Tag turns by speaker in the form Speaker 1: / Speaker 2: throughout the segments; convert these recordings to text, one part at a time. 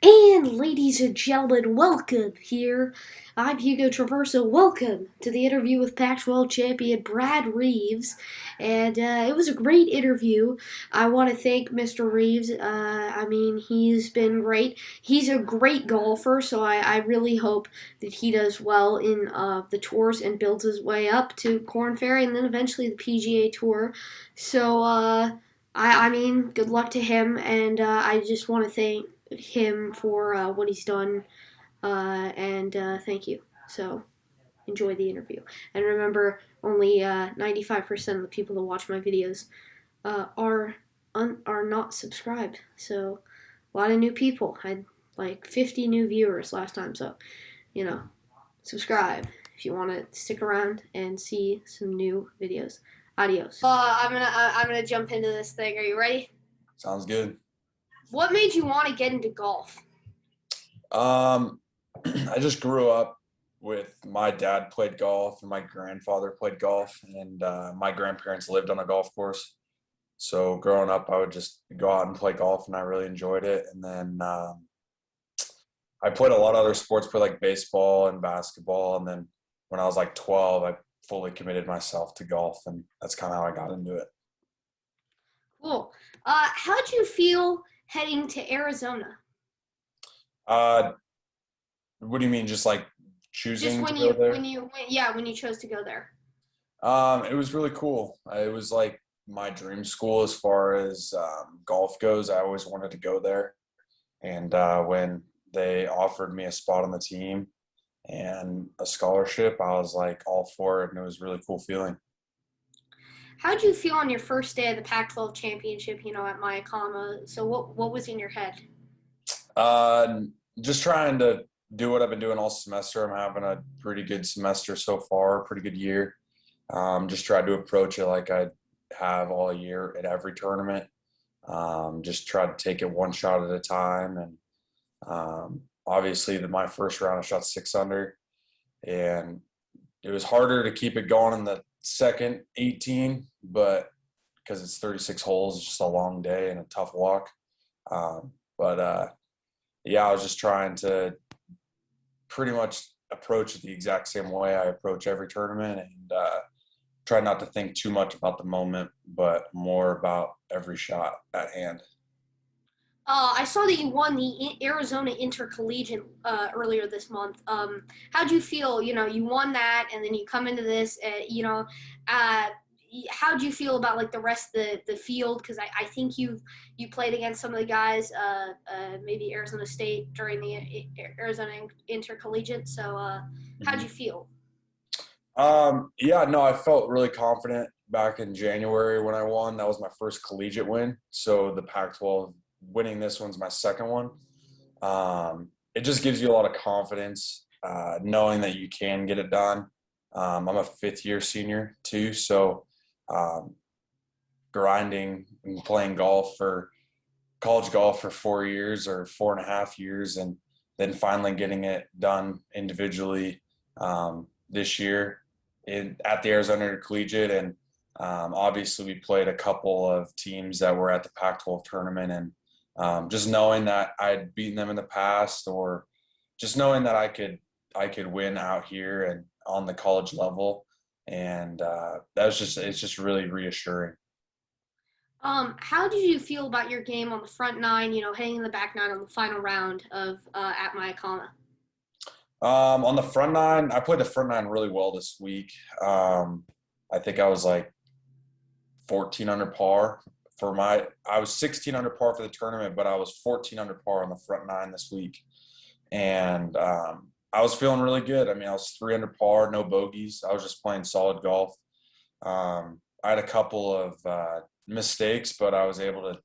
Speaker 1: And ladies and gentlemen, welcome here. I'm Hugo Traverso. Welcome to the interview with Pac-12 champion Brad Reeves. And it was a great interview. I want to thank Mr. Reeves. He's been great. He's a great golfer, so I really hope that he does well in the tours and builds his way up to Korn Ferry and then eventually the PGA Tour. So, good luck to him, and I just want to thank him for what he's done, and thank you. So enjoy the interview, and remember, only 95% of the people that watch my videos are not subscribed. So a lot of new people. I had like 50 new viewers last time. So subscribe if you want to stick around and see some new videos. Adios. I'm gonna jump into this thing. Are you ready?
Speaker 2: Sounds good.
Speaker 1: What made you want to get into golf?
Speaker 2: I just grew up with my dad played golf and my grandfather played golf, and my grandparents lived on a golf course. So growing up, I would just go out and play golf, and I really enjoyed it. And then I played a lot of other sports, played like baseball and basketball. And then when I was like 12, I fully committed myself to golf, and that's kind of how I got into it.
Speaker 1: Cool. How'd you feel heading to Arizona?
Speaker 2: Uh, what do you mean? Just like
Speaker 1: Just
Speaker 2: choosing to
Speaker 1: when
Speaker 2: go
Speaker 1: you
Speaker 2: there?
Speaker 1: when you chose to go there.
Speaker 2: It was really cool. It was like my dream school as far as golf goes. I always wanted to go there. And when they offered me a spot on the team and a scholarship, I was like all for it. And it was a really cool feeling.
Speaker 1: How'd you feel on your first day of the Pac-12 championship? At Mayakama. So what was in your head?
Speaker 2: Uh, just trying to do what I've been doing all semester. I'm having a pretty good semester so far, pretty good year. Just tried to approach it like I have all year at every tournament. Just try to take it one shot at a time. And obviously, my first round, I shot 6 under, and it was harder to keep it going in the second 18, but because it's 36 holes, it's just a long day and a tough walk. But yeah, I was just trying to pretty much approach it the exact same way I approach every tournament, and try not to think too much about the moment, but more about every shot at hand.
Speaker 1: I saw that you won the Arizona Intercollegiate earlier this month. How'd you feel? You won that, and then you come into this. Uh, how'd you feel about like the rest of the field? Because I think you played against some of the guys, maybe Arizona State during the Arizona Intercollegiate. So how'd
Speaker 2: Mhm.
Speaker 1: you feel?
Speaker 2: Yeah, no, I felt really confident back in January when I won. That was my first collegiate win. So the Pac-12 winning this one's my second one. It just gives you a lot of confidence, knowing that you can get it done. I'm a fifth year senior too, so um, grinding and playing golf for college golf for 4 years or 4.5 years, and then finally getting it done individually this year at the Arizona Intercollegiate. And obviously, we played a couple of teams that were at the Pac-12 tournament, and just knowing that I'd beaten them in the past, or just knowing that I could win out here and on the college level, and it's just really reassuring.
Speaker 1: How did you feel about your game on the front nine? Heading in the back nine on the final round of at Mayakama.
Speaker 2: On the front nine, I played the front nine really well this week. I think I was like 14 under par I was 16 under par for the tournament, but I was 14 under par on the front nine this week. And I was feeling really good. I mean, I was 3 under par, no bogeys. I was just playing solid golf. I had a couple of mistakes, but I was able to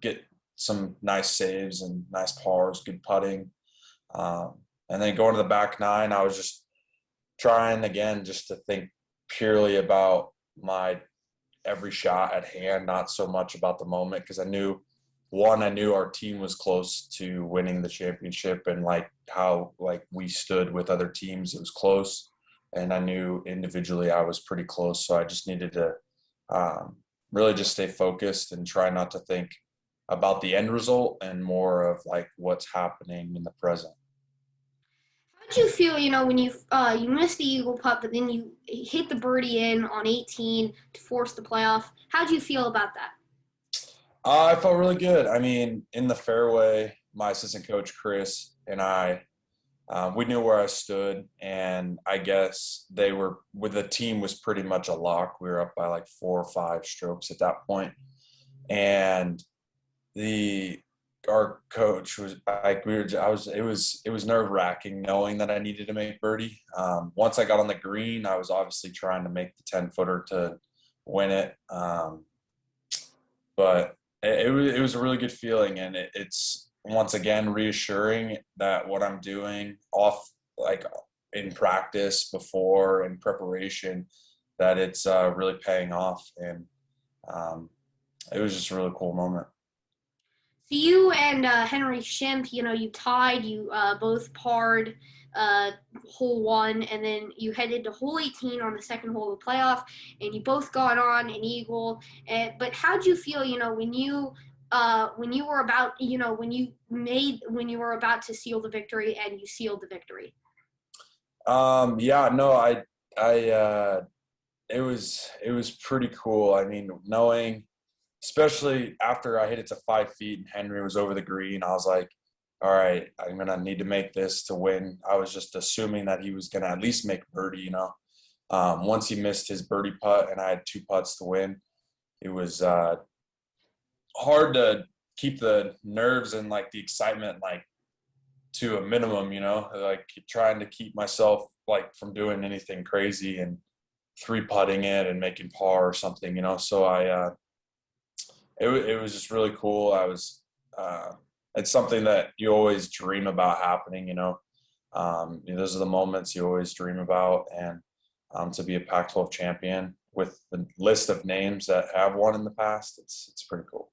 Speaker 2: get some nice saves and nice pars, good putting. Um, and then going to the back nine, I was just trying again just to think purely about my every shot at hand, not so much about the moment, because I knew our team was close to winning the championship, and like how like we stood with other teams, it was close, and I knew individually I was pretty close, so I just needed to really just stay focused and try not to think about the end result and more of like what's happening in the present.
Speaker 1: How did you feel, when you missed the eagle putt, but then you hit the birdie in on 18 to force the playoff? How did you feel about that?
Speaker 2: I felt really good. I mean, in the fairway, my assistant coach Chris and I, we knew where I stood, and I guess they were with the team was pretty much a lock. We were up by like 4 or 5 strokes at that point, and the our coach was like it was nerve-wracking knowing that I needed to make birdie. Once I got on the green, I was obviously trying to make the 10-footer to win it, but it was a really good feeling, and it's once again reassuring that what I'm doing off like in practice before in preparation, that it's really paying off, and um, it was just a really cool moment.
Speaker 1: So you and Henry Shimp, you tied, you both parred uh, hole one, and then you headed to hole 18 on the second hole of the playoff, and you both got on an eagle. But how'd you feel, when you were about, when you were about to seal the victory and you sealed the victory?
Speaker 2: Yeah, no, it was pretty cool. I mean, knowing, especially after I hit it to 5 feet and Henry was over the green, I was like, all right, I'm gonna need to make this to win. I was just assuming that he was gonna at least make birdie. Once he missed his birdie putt and I had 2 putts to win, it was hard to keep the nerves and like the excitement like to a minimum, like trying to keep myself like from doing anything crazy and 3-putting it and making par or something. So it was just really cool. Uh, it's something that you always dream about happening. Those are the moments you always dream about, and to be a Pac-12 champion with the list of names that have won in the past, it's pretty cool.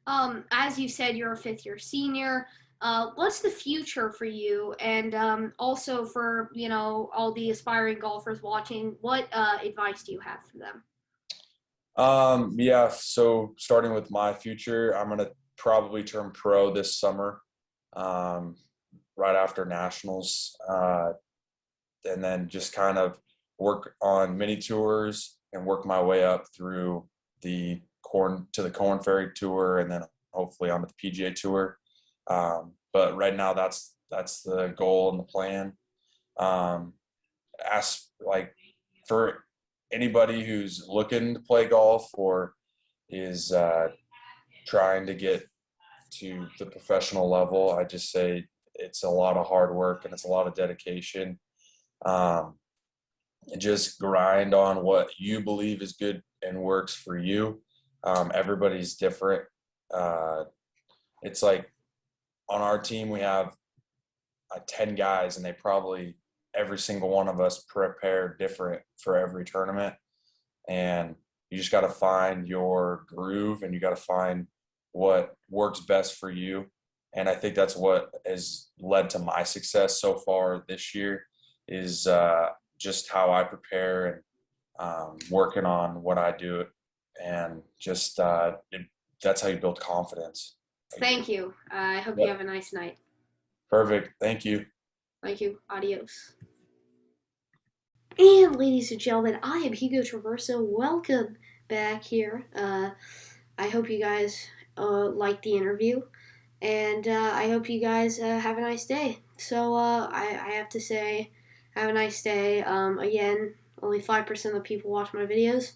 Speaker 1: As you said, you're a fifth-year senior. What's the future for you? And also for, all the aspiring golfers watching, what advice do you have for them?
Speaker 2: Yeah, so starting with my future, I'm gonna probably turn pro this summer, um, right after nationals, and then just kind of work on mini tours and work my way up through the Corn Ferry Tour, and then hopefully onto the PGA Tour. But right now, that's the goal and the plan. Um, ask like for anybody who's looking to play golf or is trying to get to the professional level, I just say it's a lot of hard work and it's a lot of dedication. Um, and just grind on what you believe is good and works for you. Everybody's different. Uh, it's like on our team, we have 10 guys, and they probably every single one of us prepare different for every tournament. And you just got to find your groove, and you got to find what works best for you. And I think that's what has led to my success so far this year is just how I prepare and working on what I do. And just that's how you build confidence.
Speaker 1: Thank you. I hope you
Speaker 2: Yep.
Speaker 1: have a nice night.
Speaker 2: Perfect. Thank you.
Speaker 1: Thank you. Adios. And ladies and gentlemen, I am Hugo Traverso. Welcome back here. I hope you guys liked the interview, and I hope you guys have a nice day. So I have to say, have a nice day. Again, only 5% of the people watch my videos,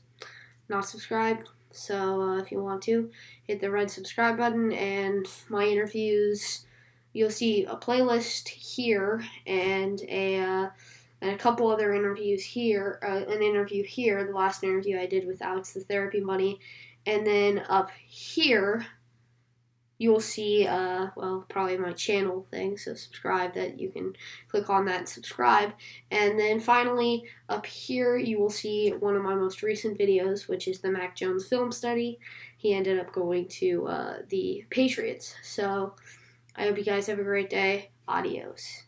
Speaker 1: not subscribed. So if you want to, hit the red subscribe button, and my interviews, you'll see a playlist here and a couple other interviews here, an interview here, the last interview I did with Alex the Therapy Bunny, and then up here you will see, probably my channel thing, so subscribe, that you can click on that and subscribe. And then finally, up here, you will see one of my most recent videos, which is the Mac Jones film study. He ended up going to the Patriots. So I hope you guys have a great day. Adios.